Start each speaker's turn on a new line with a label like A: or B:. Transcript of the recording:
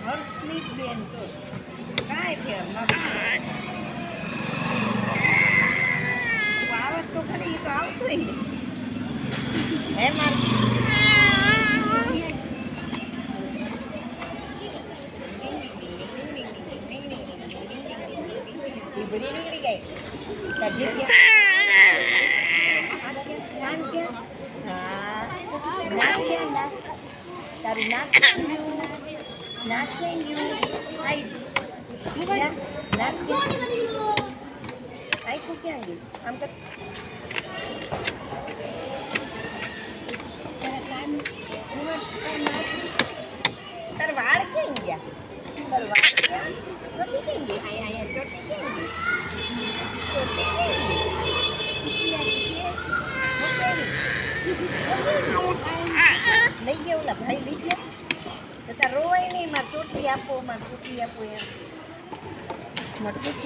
A: હર્ષની બેન છો કાંઈ ફેર નથી આ વસ્તુ ખરી તો આવતું ને હે મારું જીભડી નીકળી ગઈ તારું નાક નાક ક્યાં ગયું નાક આખું ક્યાં ગયું આમ કર તાર વાળ ક્યાં ગયા તાર વાળ ક્યાં ચોટી કેમ ગઈ અહીંયા ચોટી કેમ ગઈ ચોટી કેમ લઈ ગયા ઓલા ભાઈ લઈ ગયા તો તાર રોવાય નહીં મારે ચોટી આપો એમ મારે ચોટી